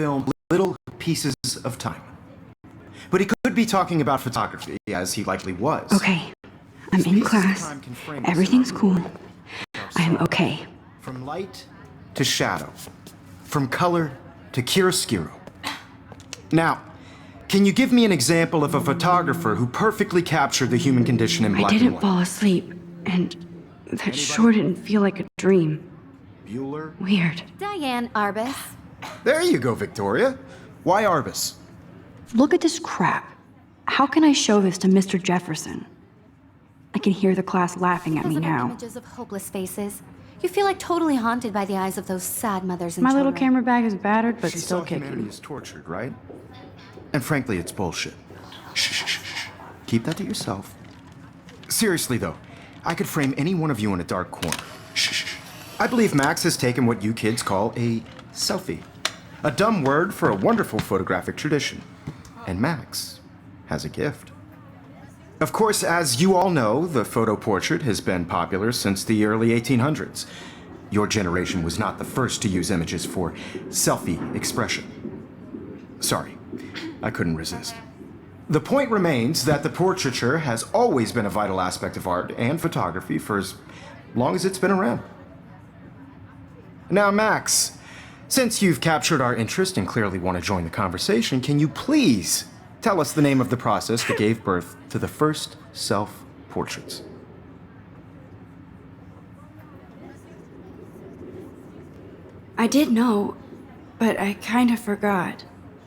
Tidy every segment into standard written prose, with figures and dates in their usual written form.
film little pieces of time. But he could be talking about photography, as he likely was. Okay, I'm in class. Everything's cool. I am okay. From light to shadow. From color to chiaroscuro. Now, can you give me an example of a photographer who perfectly captured the human condition in black and I didn't white? fall asleep, and that sure didn't feel like a dream. Bueller? Weird. Diane Arbus. There you go, Victoria. Why Arbus? Look at this crap. How can I show this to Mr. Jefferson? I can hear the class laughing at me Because of now. images of hopeless faces. You feel like totally haunted by the eyes of those sad mothers and My children. little camera bag is battered, but She still saw humanity kicking. is tortured, right? And frankly, it's bullshit. Shh, shh, shh, shh. Keep that to yourself. Seriously, though, I could frame any one of you in a dark corner. Shh, shh, shh. I believe Max has taken what you kids call a selfie. A dumb word for a wonderful photographic tradition. And Max has a gift. Of course, as you all know, the photo portrait has been popular since the early 1800s. Your generation was not the first to use images for selfie expression. Sorry, I couldn't resist. The point remains that the portraiture has always been a vital aspect of art and photography for as long as it's been around. Now, Max, since you've captured our interest and clearly want to join the conversation, can you please tell us the name of the process that gave birth to the first self-portraits? I did know, but I kind of forgot.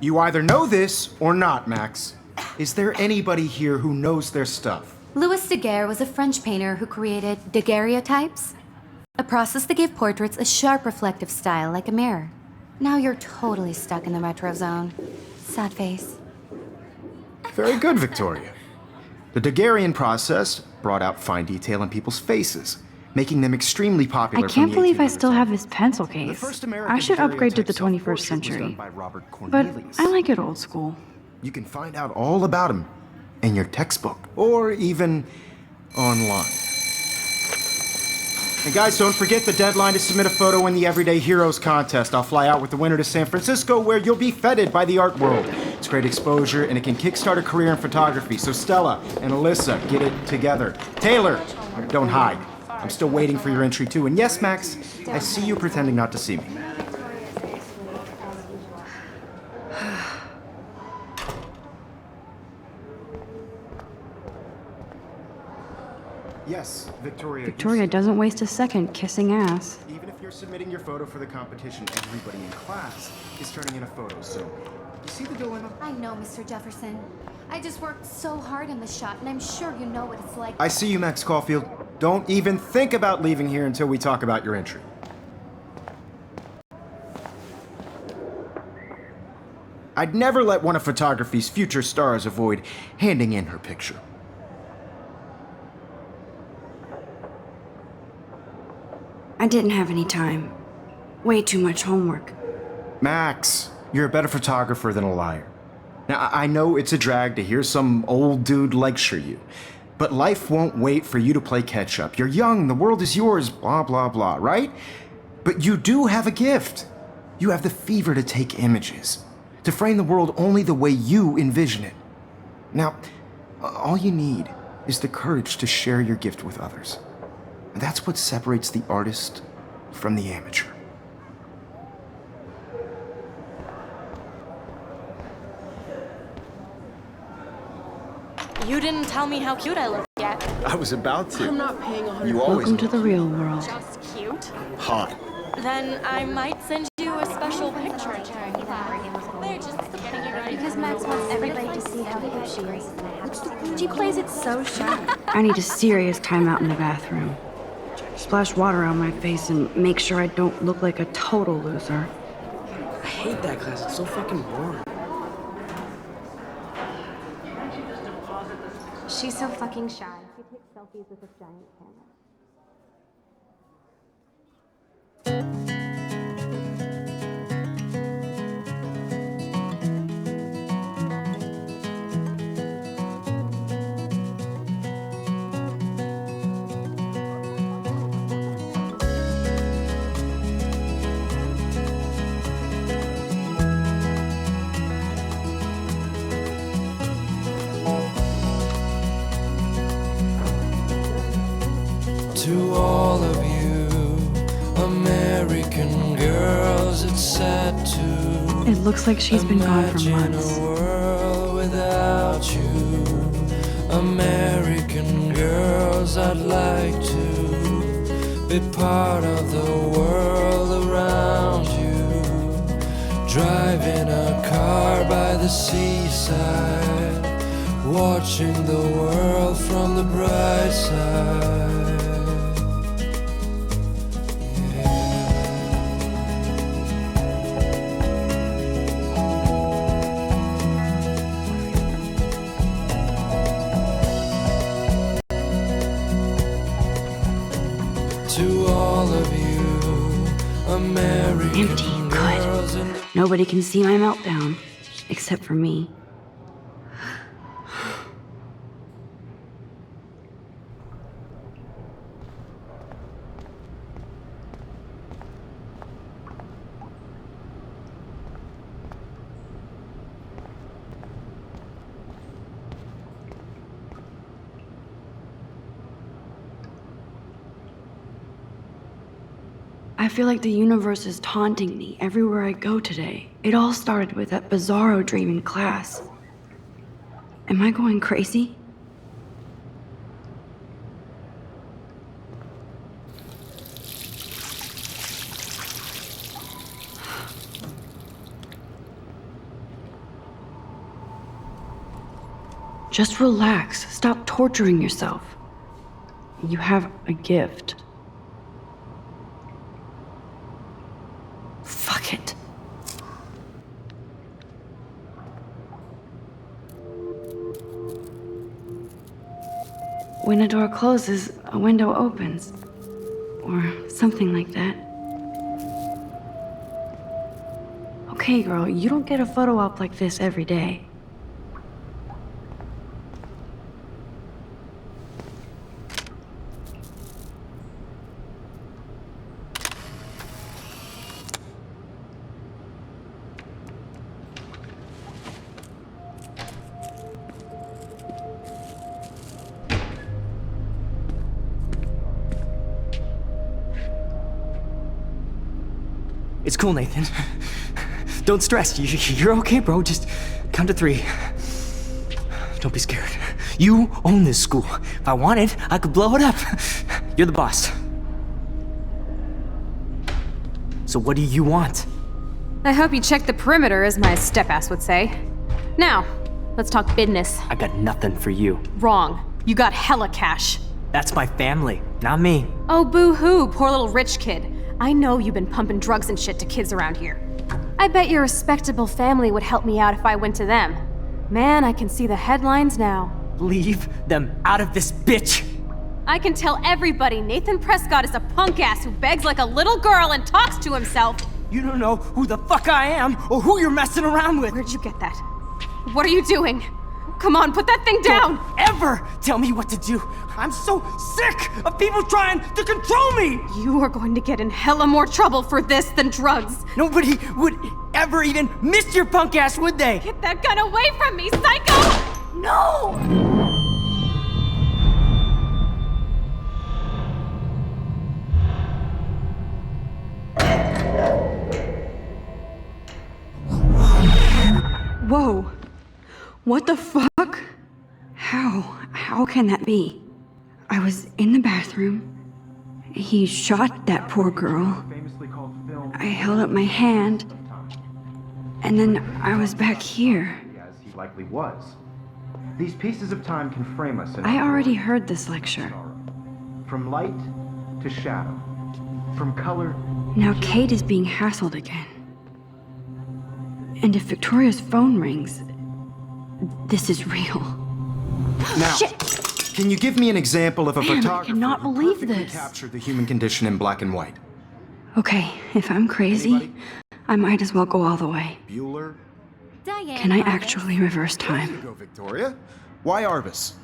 You either know this or not, Max. Is there anybody here who knows their stuff? Louis Daguerre was a French painter who created daguerreotypes, a process that gave portraits a sharp reflective style like a mirror. Now you're totally stuck in the retro zone. Sad face. Very good, Victoria. The Daguerrean process brought out fine detail in people's faces, making them extremely popular. I can't believe I 1800s still have on. this pencil The case. first American I should upgrade to the daguerreotype 21st self-portrait was done century. by Robert But Cornelius. I like it old school. You can find out all about him in your textbook, or even online. And guys, don't forget the deadline to submit a photo in the Everyday Heroes contest. I'll fly out with the winner to San Francisco, where you'll be feted by the art world. It's great exposure, and it can kickstart a career in photography. So Stella and Alyssa, get it together. Taylor, don't hide. I'm still waiting for your entry too. And yes, Max, I see you pretending not to see me. Yes, Victoria. Victoria doesn't waste a second kissing ass. Even if you're submitting your photo for the competition, everybody in class is turning in a photo, so you see the dilemma? I know, Mr. Jefferson. I just worked so hard in the shot, and I'm sure you know what it's like. I see you, Max Caulfield. Don't even think about leaving here until we talk about your entry. I'd never let one of photography's future stars avoid handing in her picture. I didn't have any time. Way too much homework. Max, you're a better photographer than a liar. Now, I know it's a drag to hear some old dude lecture you, but life won't wait for you to play catch up. You're young, the world is yours, blah, blah, blah, right? But you do have a gift. You have the fever to take images, to frame the world only the way you envision it. Now, all you need is the courage to share your gift with others. And that's what separates the artist from the amateur. You didn't tell me how cute I look yet. I was about to. I'm not paying 100. You always Welcome to the real world. Just cute? hot. Then I might send you a special picture. They're just getting you ready. Because Max wants everybody to see how cute she is. She plays it so shy. I need a serious timeout in the bathroom. Splash water on my face and make sure I don't look like a total loser. I hate that class. It's so fucking boring. She's so fucking shy. She takes selfies with a giant camera. all of you American girls, it's sad to It looks like she's been gone for imagine months. a world without you. American girls, I'd like to be part of the world around you. Driving a car by the seaside, watching the world from the bright side. To all of you American Empty, girls good. and Nobody can see my meltdown, except for me. I feel like the universe is taunting me everywhere I go today. It all started with that bizarro dream in class. Am I going crazy? Just relax. Stop torturing yourself. You have a gift. Fuck it. When a door closes, a window opens. Or something like that. Okay, girl, you don't get a photo op like this every day. It's cool, Nathan. Don't stress. You're okay, bro. Just count to 3. Don't be scared. You own this school. If I wanted, I could blow it up. You're the boss. So what do you want? I hope you checked the perimeter, as my step-ass would say. Now, let's talk business. I got nothing for you. Wrong. You got hella cash. That's my family, not me. Oh, boo-hoo, poor little rich kid. I know you've been pumping drugs and shit to kids around here. I bet your respectable family would help me out if I went to them. Man, I can see the headlines now. Leave them out of this bitch! I can tell everybody Nathan Prescott is a punk ass who begs like a little girl and talks to himself. You don't know who the fuck I am or who you're messing around with. Where'd you get that? What are you doing? Come on, put that thing down! Don't ever tell me what to do. I'm so sick of people trying to control me. You are going to get in hella more trouble for this than drugs. Nobody would ever even miss your punk ass, would they? Get that gun away from me, psycho! No! Whoa. What the fuck? How can that be? I was in the bathroom. He shot that poor girl. I held up my hand. And then I was back here. As he likely was. These pieces of time can frame us in I already heard this lecture. from light to shadow, from color. Now Kate is being hassled again. And if Victoria's phone rings, this is real. Now, Shit! can you give me an example of a Man, I photographer cannot who believe perfectly this. captured the human condition in black and white? Okay, if I'm crazy, Anybody? I might as well go all the way. Bueller? Diane Can I Arbus. actually reverse There you time? go, Victoria. Why Arbus?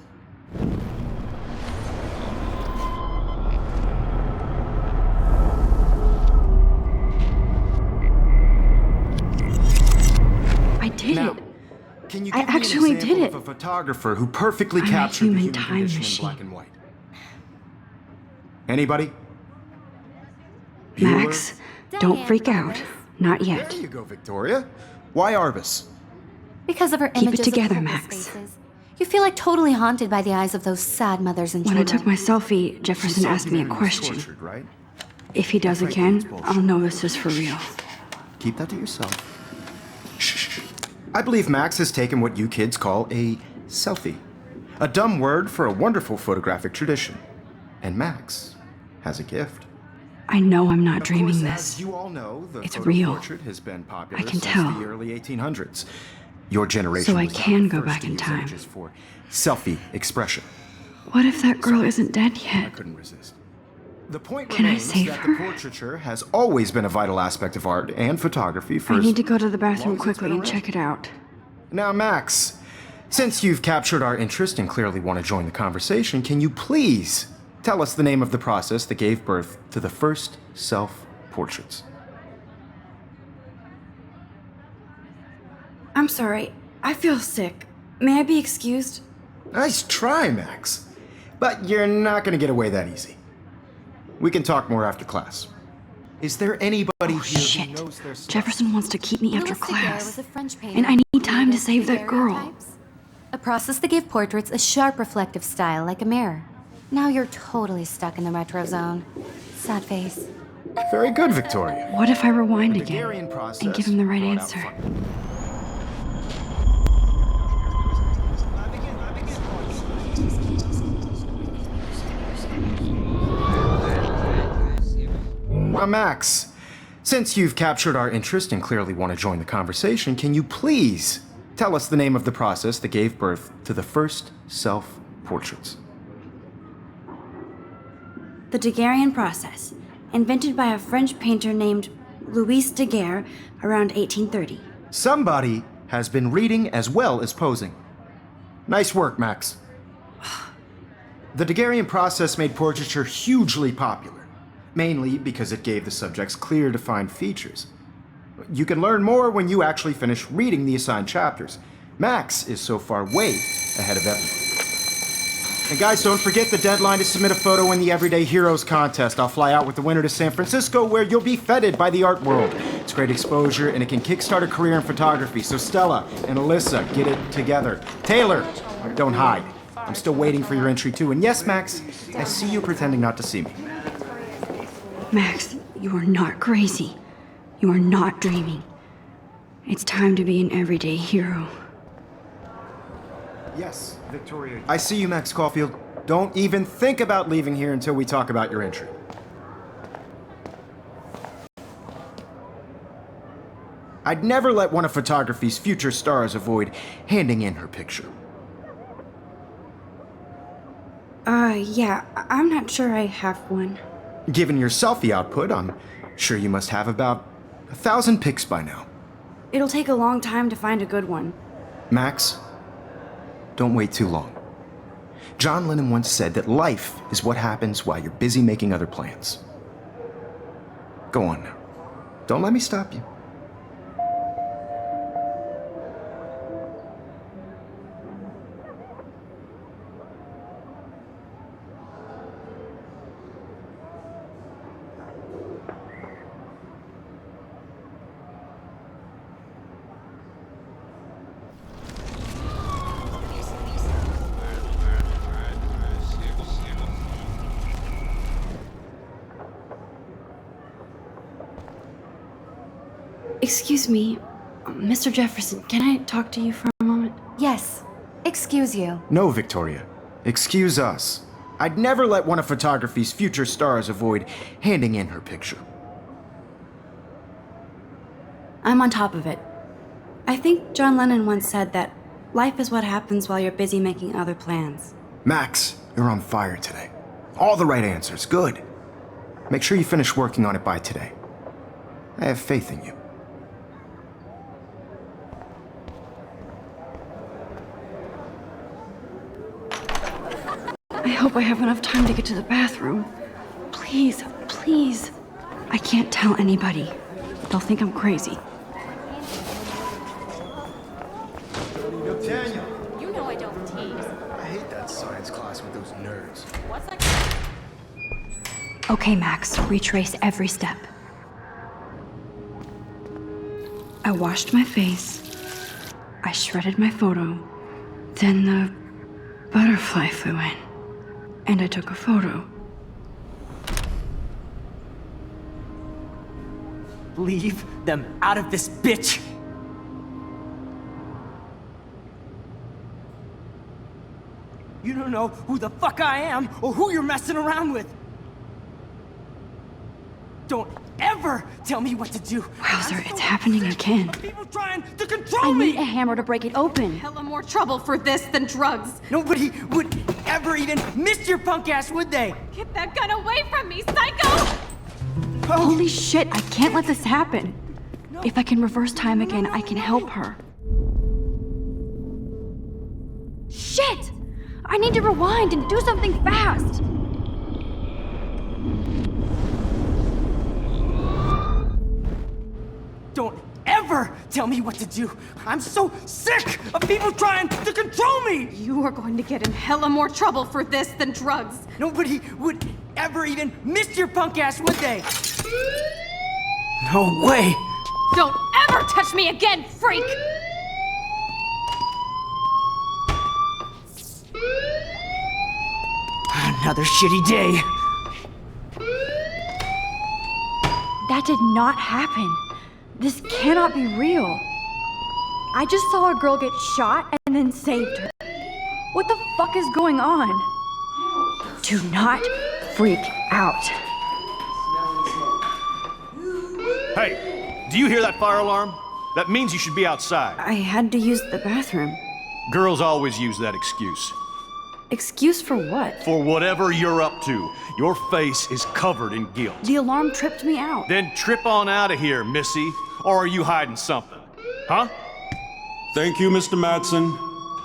I did Now, it. can you I give me actually an example did it. of a photographer who perfectly I'm a captured the human human time condition machine. in black and white? Anybody? Max, don't freak out. Not yet. There you go, Victoria. Why Arbus? Because of her Keep it images together, of hopeless Max. faces. You feel like totally haunted by the eyes of those sad mothers and When I children. took my selfie, Jefferson asked me a question. Tortured, right? If he does again, I'll know this is for real. Keep that to yourself. Shh. I believe Max has taken what you kids call a selfie. A dumb word for a wonderful photographic tradition. And Max has a gift. I know I'm not Of dreaming course, this. As you all know, the It's photo real. portrait has been popular I can since tell. the early 1800s. Your generation So I was not can the go first back to in use time. images for selfie expression. What if that girl isn't dead I yet? couldn't resist. The point Can I remains save that her? the portraiture has always been a vital aspect of art and photography for I as need to go to the long bathroom as it's quickly been and around. check it out. Now, Max, since you've captured our interest and clearly want to join the conversation, can you please tell us the name of the process that gave birth to the first self-portraits? I'm sorry. I feel sick. May I be excused? Nice try, Max. But you're not going to get away that easy. We can talk more after class. Is there anybody here Shit. who knows their stuff? Jefferson wants to keep me after Louis Daguerre class. was a French painter And I need who time to created save that girl. daguerreotypes, a process that gave portraits a sharp reflective style like a mirror. Now you're totally stuck in the retro zone. Sad face. Very good, Victoria. What if I rewind The again Daguerrean process and give him the right brought out answer? fun- Now, Max, since you've captured our interest and clearly want to join the conversation, can you please tell us the name of the process that gave birth to the first self-portraits? The Daguerrean process, invented by a French painter named Louis Daguerre around 1830. Somebody has been reading as well as posing. Nice work, Max. The Daguerrean process made portraiture hugely popular, mainly because it gave the subjects clear, defined features. You can learn more when you actually finish reading the assigned chapters. Max is so far way ahead of everyone. And guys, don't forget the deadline to submit a photo in the Everyday Heroes contest. I'll fly out with the winner to San Francisco, where you'll be feted by the art world. It's great exposure, and it can kickstart a career in photography. So Stella and Alyssa, get it together. Taylor, don't hide. I'm still waiting for your entry too. And yes, Max, I see you pretending not to see me. Max, you are not crazy. You are not dreaming. It's time to be an everyday hero. Yes, Victoria. I see you, Max Caulfield. Don't even think about leaving here until we talk about your entry. I'd never let one of photography's future stars avoid handing in her picture. Yeah, I'm not sure I have one. Given your selfie output, I'm sure you must have about 1,000 pics by now. It'll take a long time to find a good one. Max, don't wait too long. John Lennon once said that life is what happens while you're busy making other plans. Go on now. Don't let me stop you. Excuse me, Mr. Jefferson, can I talk to you for a moment? Yes. Excuse you. No, Victoria. Excuse us. I'd never let one of photography's future stars avoid handing in her picture. I'm on top of it. I think John Lennon once said that life is what happens while you're busy making other plans. Max, you're on fire today. All the right answers. Good. Make sure you finish working on it by today. I have faith in you. I hope I have enough time to get to the bathroom. Please, please. I can't tell anybody. They'll think I'm crazy. Daniel, You know I don't tease. I hate that science class with those nerds. What's that? Okay, Max, retrace every step. I washed my face. I shredded my photo. Then the butterfly flew in. And I took a photo. Leave them out of this bitch! You don't know who the fuck I am or who you're messing around with! Don't ever tell me what to do! Wowzer, it's happening again. People trying to control I me! need a hammer to break it open. Hella more trouble for this than drugs. Nobody would ever even miss your punk ass, would they? Get that gun away from me, psycho! Holy shit, I can't let this happen. If I can reverse time again, I can help her. Shit! I need to rewind and do something fast! Don't ever tell me what to do! I'm so sick of people trying to control me! You are going to get in hella more trouble for this than drugs. Nobody would ever even miss your punk ass, would they? No way! Don't ever touch me again, freak! Another shitty day. That did not happen. This cannot be real. I just saw a girl get shot and then saved her. What the fuck is going on? Do not freak out. Hey, do you hear that fire alarm? That means you should be outside. I had to use the bathroom. Girls always use that excuse. Excuse for what? For whatever you're up to, your face is covered in guilt. The alarm tripped me out. Then trip on out of here, Missy. Or are you hiding something? Huh? Thank you, Mr. Madsen.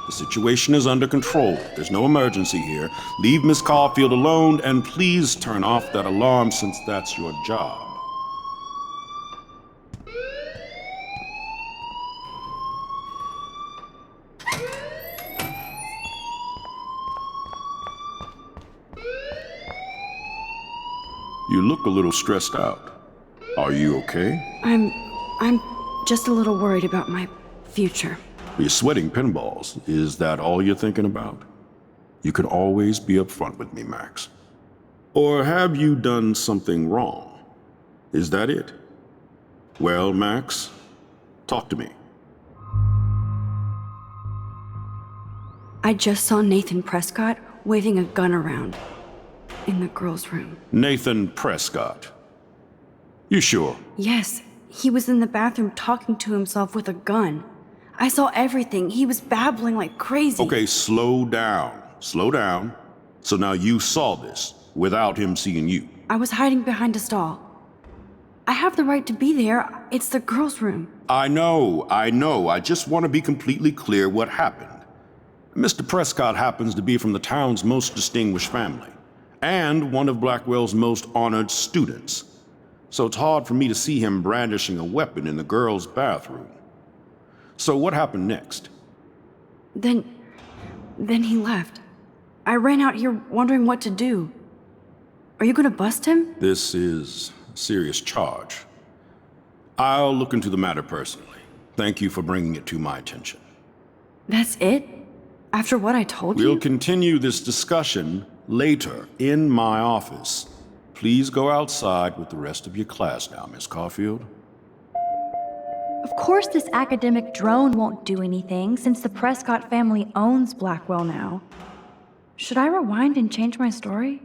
The situation is under control. There's no emergency here. Leave Miss Caulfield alone, and please turn off that alarm since that's your job. You look a little stressed out. Are you okay? I'm just a little worried about my future. You're sweating pinballs. Is that all you're thinking about? You can always be upfront with me, Max. Or have you done something wrong? Is that it? Well, Max, talk to me. I just saw Nathan Prescott waving a gun around in the girls' room. Nathan Prescott. You sure? Yes, he was in the bathroom talking to himself with a gun. I saw everything. He was babbling like crazy. Okay, slow down. Slow down. So now you saw this without him seeing you. I was hiding behind a stall. I have the right to be there. It's the girls' room. I know. I just want to be completely clear what happened. Mr. Prescott happens to be from the town's most distinguished family, and one of Blackwell's most honored students. So it's hard for me to see him brandishing a weapon in the girls' bathroom. So what happened next? Then he left. I ran out here wondering what to do. Are you gonna bust him? This is a serious charge. I'll look into the matter personally. Thank you for bringing it to my attention. That's it? After what I told you? We'll continue this discussion later in my office. Please go outside with the rest of your class now, Miss Caulfield. Of course this academic drone won't do anything since the Prescott family owns Blackwell now. Should I rewind and change my story?